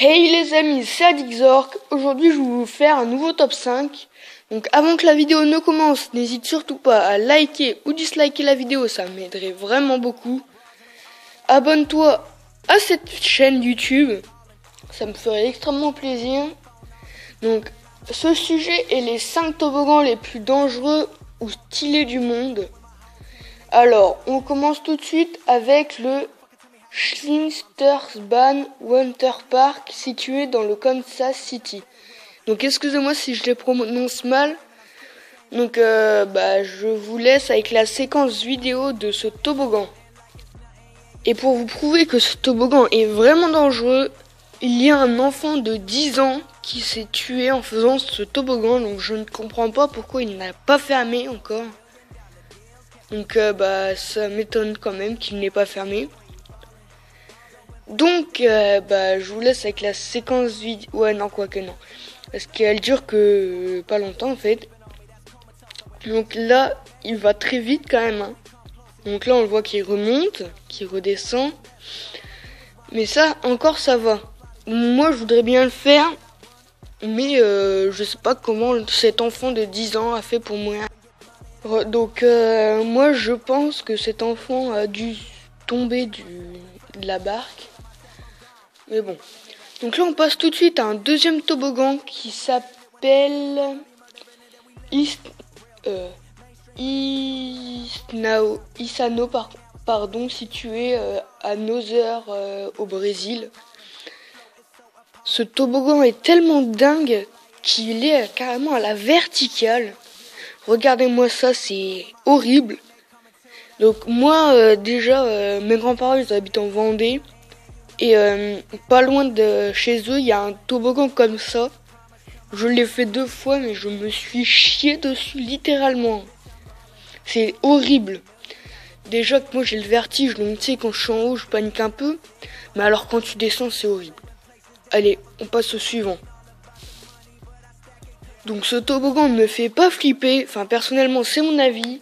Hey les amis, c'est Adixork. Aujourd'hui je vais vous faire un nouveau top 5. Donc avant que la vidéo ne commence, n'hésite surtout pas à liker ou disliker la vidéo, ça m'aiderait vraiment beaucoup. Abonne-toi à cette chaîne YouTube, ça me ferait extrêmement plaisir. Donc ce sujet est les 5 toboggans les plus dangereux ou stylés du monde. Alors on commence tout de suite avec le Schlinstersbahn Winter Park situé dans le Kansas City. Donc excusez-moi si je les prononce mal. Donc je vous laisse avec la séquence vidéo de ce toboggan. Et pour vous prouver que ce toboggan est vraiment dangereux, il y a un enfant de 10 ans qui s'est tué en faisant ce toboggan. Donc je ne comprends pas pourquoi il n'a pas fermé encore. Donc ça m'étonne quand même qu'il n'ait pas fermé. Donc, je vous laisse avec la séquence vidéo. Ouais, non, quoique non. Parce qu'elle dure que pas longtemps, en fait. Donc là, il va très vite quand même. Hein. Donc là, on le voit qu'il remonte, qu'il redescend. Mais ça, encore, ça va. Moi, je voudrais bien le faire. Mais je sais pas comment cet enfant de 10 ans a fait pour mourir. Donc, moi, je pense que cet enfant a dû tomber de la barque. Mais bon. Donc là, on passe tout de suite à un deuxième toboggan qui s'appelle Isano, situé à Nozeur au Brésil. Ce toboggan est tellement dingue qu'il est carrément à la verticale. Regardez-moi ça, c'est horrible. Donc moi, déjà, mes grands-parents, ils habitent en Vendée. Et pas loin de chez eux, il y a un toboggan comme ça. Je l'ai fait 2 fois, mais je me suis chié dessus, littéralement. C'est horrible. Déjà que moi j'ai le vertige, donc tu sais, quand je suis en haut, je panique un peu. Mais alors quand tu descends, c'est horrible. Allez, on passe au suivant. Donc ce toboggan ne me fait pas flipper. Enfin, personnellement, c'est mon avis.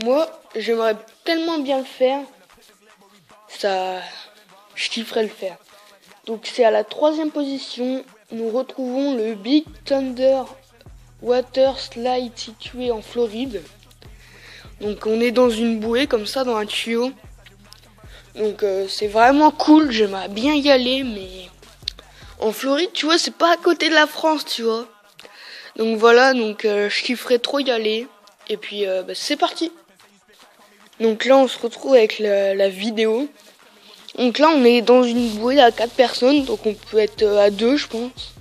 Moi, j'aimerais tellement bien le faire. Je kifferais le faire. Donc c'est à la 3e position. Nous retrouvons le Big Thunder Water Slide situé en Floride. Donc on est dans une bouée comme ça, dans un tuyau. Donc c'est vraiment cool. J'aimerais bien y aller, mais en Floride, tu vois, c'est pas à côté de la France, tu vois. Donc voilà, je kifferais trop y aller. Et puis c'est parti. Donc là on se retrouve avec la vidéo. Donc là, on est dans une bouée à 4 personnes, donc on peut être à 2, je pense.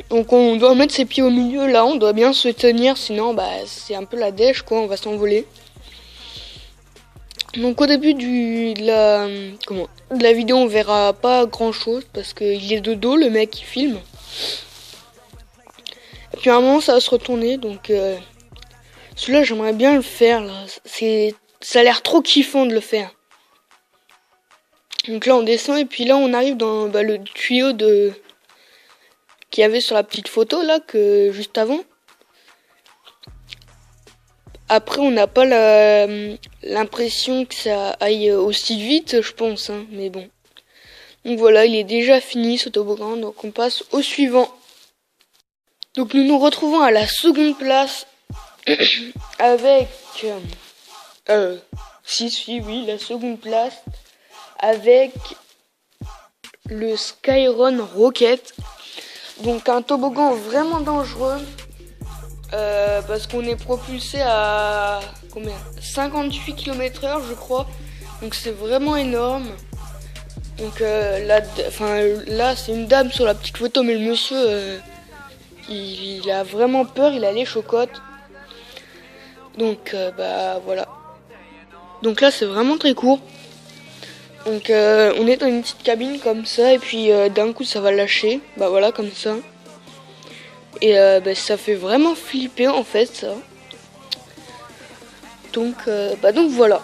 Donc on doit mettre ses pieds au milieu, là, on doit bien se tenir, sinon c'est un peu la dèche, quoi, on va s'envoler. Donc au début de la vidéo, on verra pas grand-chose, parce qu'il est de dos, le mec qui filme. Et puis à un moment, ça va se retourner, donc celui-là, j'aimerais bien le faire, là. Ça a l'air trop kiffant de le faire. Donc là on descend et puis là on arrive dans le tuyau qu'il y avait sur la petite photo là que juste avant. Après on n'a pas l'impression que ça aille aussi vite, je pense, hein, mais bon. Donc voilà, il est déjà fini ce toboggan, donc on passe au suivant. Donc nous nous retrouvons à la 2e place avec la 2e place. Avec le Skyrun Rocket. Donc un toboggan vraiment dangereux. Parce qu'on est propulsé à 58 km/h je crois. Donc c'est vraiment énorme. Donc là c'est une dame sur la petite photo, mais le monsieur il a vraiment peur, il a les chocottes. Donc voilà. Donc là c'est vraiment très court. Donc on est dans une petite cabine comme ça et puis d'un coup ça va lâcher, voilà comme ça. Et ça fait vraiment flipper en fait ça. Donc voilà.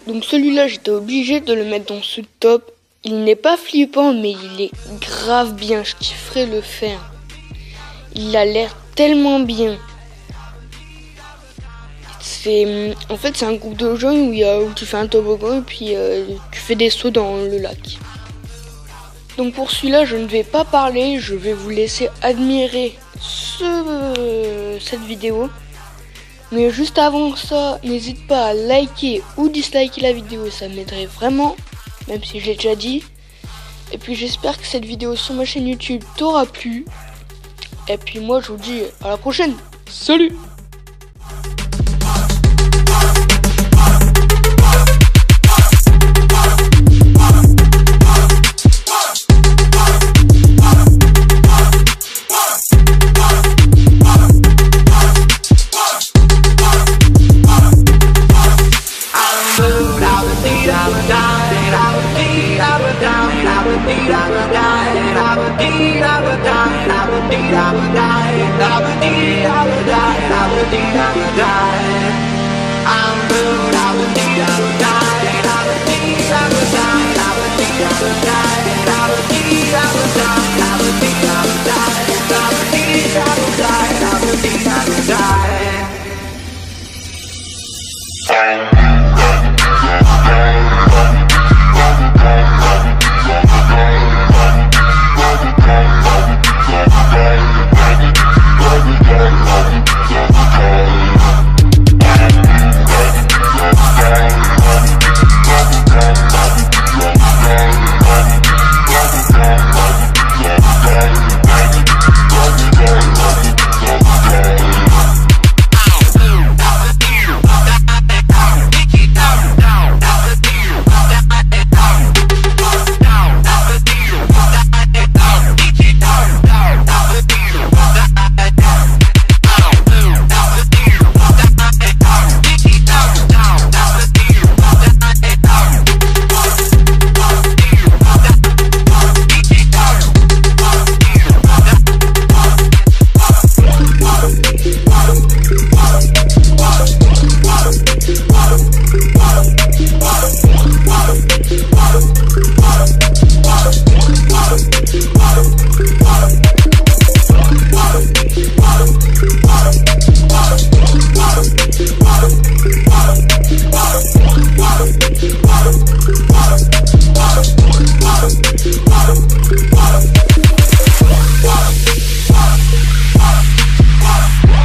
Donc celui-là j'étais obligé de le mettre dans ce top. Il n'est pas flippant mais il est grave bien, je kifferais le faire. Il a l'air tellement bien. En fait c'est un groupe de jeunes où tu fais un toboggan et puis tu fais des sauts dans le lac. Donc pour celui-là, je ne vais pas parler, je vais vous laisser admirer cette vidéo. Mais juste avant ça, n'hésite pas à liker ou disliker la vidéo, ça m'aiderait vraiment, même si je l'ai déjà dit. Et puis j'espère que cette vidéo sur ma chaîne YouTube t'aura plu. Et puis moi je vous dis à la prochaine. Salut! I